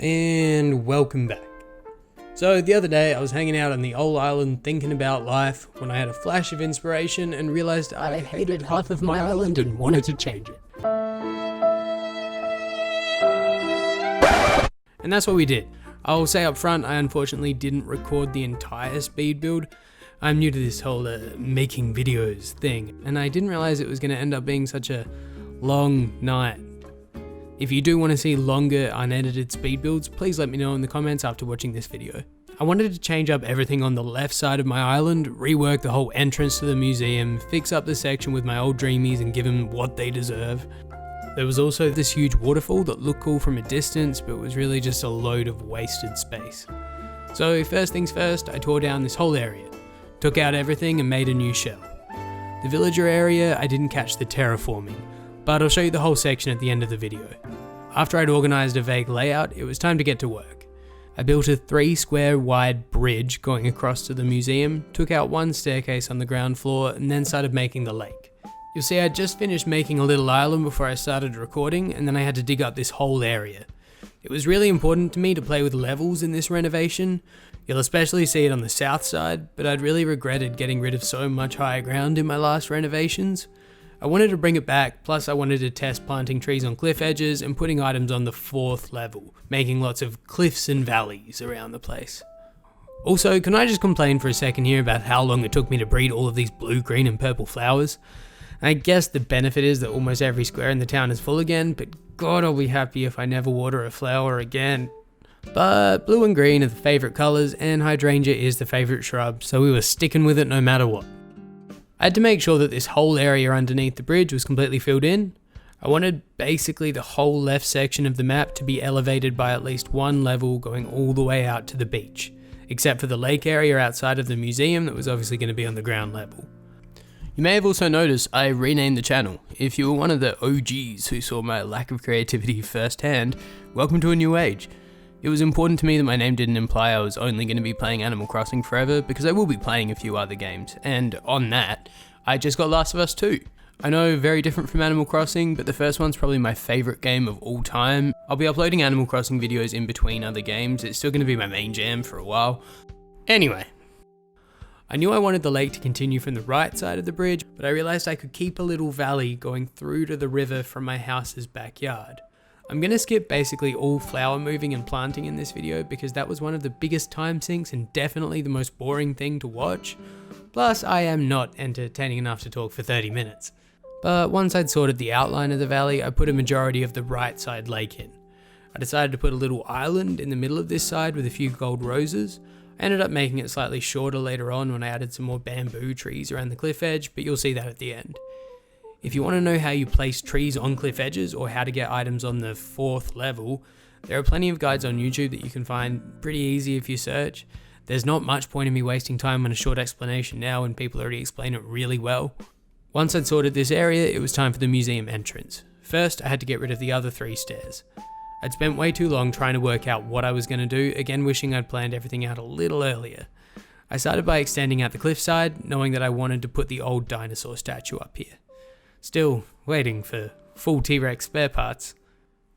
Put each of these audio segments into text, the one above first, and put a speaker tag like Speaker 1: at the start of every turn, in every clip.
Speaker 1: And welcome back. So the other day I was hanging out on the old island thinking about life when I had a flash of inspiration and realized I hated half of my island and wanted to change it. And that's what we did. I'll say up front, I unfortunately didn't record the entire speed build. I'm new to this whole making videos thing, and I didn't realize it was going to end up being such a long night. If you do want to see longer unedited speed builds, please let me know in the comments after watching this video. I wanted to change up everything on the left side of my island, rework the whole entrance to the museum, fix up the section with my old dreamies and give them what they deserve. There was also this huge waterfall that looked cool from a distance, but was really just a load of wasted space. So first things first, I tore down this whole area, took out everything and made a new shell. The villager area, I didn't catch the terraforming, but I'll show you the whole section at the end of the video. After I'd organised a vague layout, it was time to get to work. I built a 3 square wide bridge going across to the museum, took out one staircase on the ground floor, and then started making the lake. You'll see I just finished making a little island before I started recording, and then I had to dig up this whole area. It was really important to me to play with levels in this renovation. You'll especially see it on the south side, but I'd really regretted getting rid of so much higher ground in my last renovations. I wanted to bring it back, plus I wanted to test planting trees on cliff edges and putting items on the 4th level, making lots of cliffs and valleys around the place. Also, can I just complain for a second here about how long it took me to breed all of these blue, green and purple flowers? I guess the benefit is that almost every square in the town is full again, but God, I'll be happy if I never water a flower again. But blue and green are the favourite colours and hydrangea is the favourite shrub, so we were sticking with it no matter what. I had to make sure that this whole area underneath the bridge was completely filled in. I wanted basically the whole left section of the map to be elevated by at least one level going all the way out to the beach, except for the lake area outside of the museum that was obviously going to be on the ground level. You may have also noticed I renamed the channel. If you were one of the OGs who saw my lack of creativity firsthand, welcome to a new age. It was important to me that my name didn't imply I was only going to be playing Animal Crossing forever, because I will be playing a few other games, and on that, I just got Last of Us 2. I know, very different from Animal Crossing, but the first one's probably my favourite game of all time. I'll be uploading Animal Crossing videos in between other games, it's still going to be my main jam for a while. Anyway, I knew I wanted the lake to continue from the right side of the bridge, but I realised I could keep a little valley going through to the river from my house's backyard. I'm going to skip basically all flower moving and planting in this video because that was one of the biggest time sinks and definitely the most boring thing to watch. Plus, I am not entertaining enough to talk for 30 minutes. But once I'd sorted the outline of the valley, I put a majority of the right side lake in. I decided to put a little island in the middle of this side with a few gold roses. I ended up making it slightly shorter later on when I added some more bamboo trees around the cliff edge, but you'll see that at the end. If you want to know how you place trees on cliff edges or how to get items on the 4th level, there are plenty of guides on YouTube that you can find pretty easy if you search. There's not much point in me wasting time on a short explanation now when people already explain it really well. Once I'd sorted this area, it was time for the museum entrance. First, I had to get rid of the other 3 stairs. I'd spent way too long trying to work out what I was going to do, again wishing I'd planned everything out a little earlier. I started by extending out the cliffside, knowing that I wanted to put the old dinosaur statue up here. Still waiting for full T-Rex spare parts.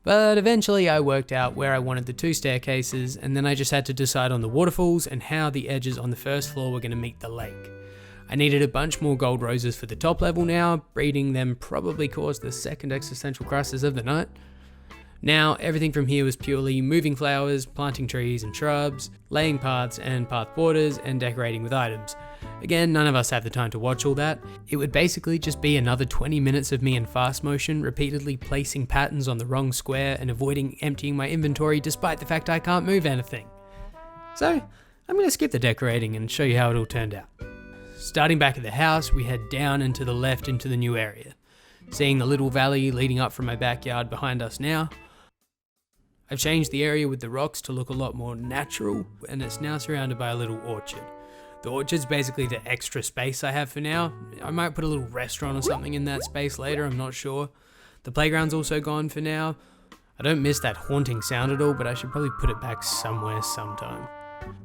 Speaker 1: But eventually I worked out where I wanted the 2 staircases, and then I just had to decide on the waterfalls and how the edges on the 1st floor were going to meet the lake. I needed a bunch more gold roses for the top level now, breeding them probably caused the second existential crisis of the night. Now, everything from here was purely moving flowers, planting trees and shrubs, laying paths and path borders, and decorating with items. Again, none of us have the time to watch all that. It would basically just be another 20 minutes of me in fast motion, repeatedly placing patterns on the wrong square and avoiding emptying my inventory despite the fact I can't move anything. So, I'm going to skip the decorating and show you how it all turned out. Starting back at the house, we head down and to the left into the new area. Seeing the little valley leading up from my backyard behind us now, I've changed the area with the rocks to look a lot more natural, and it's now surrounded by a little orchard. The orchard's basically the extra space I have for now. I might put a little restaurant or something in that space later, I'm not sure. The playground's also gone for now. I don't miss that haunting sound at all, but I should probably put it back somewhere sometime.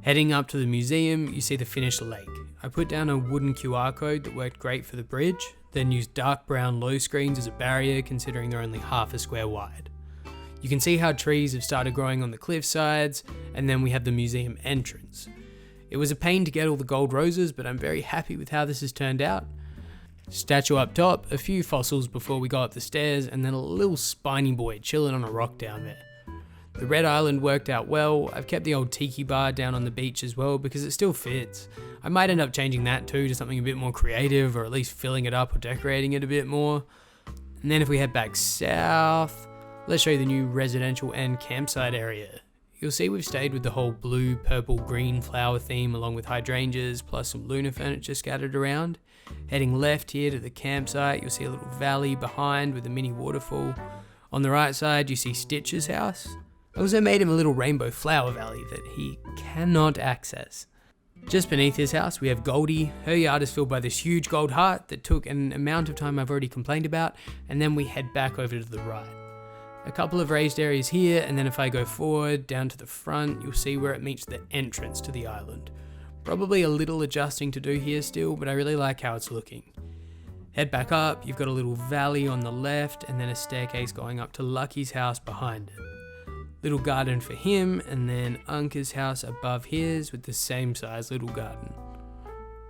Speaker 1: Heading up to the museum, you see the finished lake. I put down a wooden QR code that worked great for the bridge, then used dark brown low screens as a barrier considering they're only half a square wide. You can see how trees have started growing on the cliff sides, and then we have the museum entrance. It was a pain to get all the gold roses, but I'm very happy with how this has turned out. Statue up top, a few fossils before we go up the stairs, and then a little spiny boy chilling on a rock down there. The red island worked out well. I've kept the old tiki bar down on the beach as well because it still fits. I might end up changing that too to something a bit more creative, or at least filling it up or decorating it a bit more. And then if we head back south, let's show you the new residential and campsite area. You'll see we've stayed with the whole blue, purple, green flower theme along with hydrangeas plus some lunar furniture scattered around. Heading left here to the campsite, you'll see a little valley behind with a mini waterfall. On the right side, you see Stitch's house. I also made him a little rainbow flower valley that he cannot access. Just beneath his house, we have Goldie. Her yard is filled by this huge gold heart that took an amount of time I've already complained about, and then we head back over to the right. A couple of raised areas here, and then if I go forward, down to the front, you'll see where it meets the entrance to the island. Probably a little adjusting to do here still, but I really like how it's looking. Head back up, you've got a little valley on the left, and then a staircase going up to Lucky's house behind it. Little garden for him, and then Unca's house above his with the same size little garden.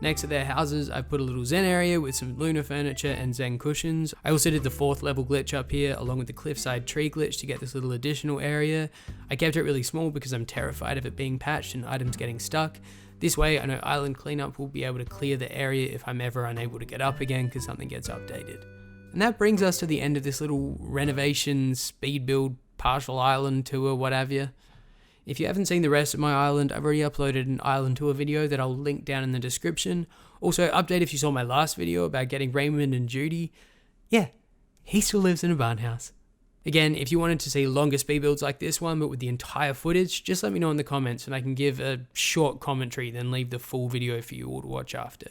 Speaker 1: Next to their houses, I've put a little zen area with some lunar furniture and zen cushions. I also did the 4th level glitch up here along with the cliffside tree glitch to get this little additional area. I kept it really small because I'm terrified of it being patched and items getting stuck. This way, I know Island Cleanup will be able to clear the area if I'm ever unable to get up again because something gets updated. And that brings us to the end of this little renovation, speed build, partial island tour, what have you. If you haven't seen the rest of my island, I've already uploaded an island tour video that I'll link down in the description. Also, update if you saw my last video about getting Raymond and Judy. Yeah, he still lives in a barn house. Again, if you wanted to see longer speed builds like this one, but with the entire footage, just let me know in the comments and I can give a short commentary, then leave the full video for you all to watch after.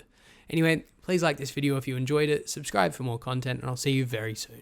Speaker 1: Anyway, please like this video if you enjoyed it, subscribe for more content, and I'll see you very soon.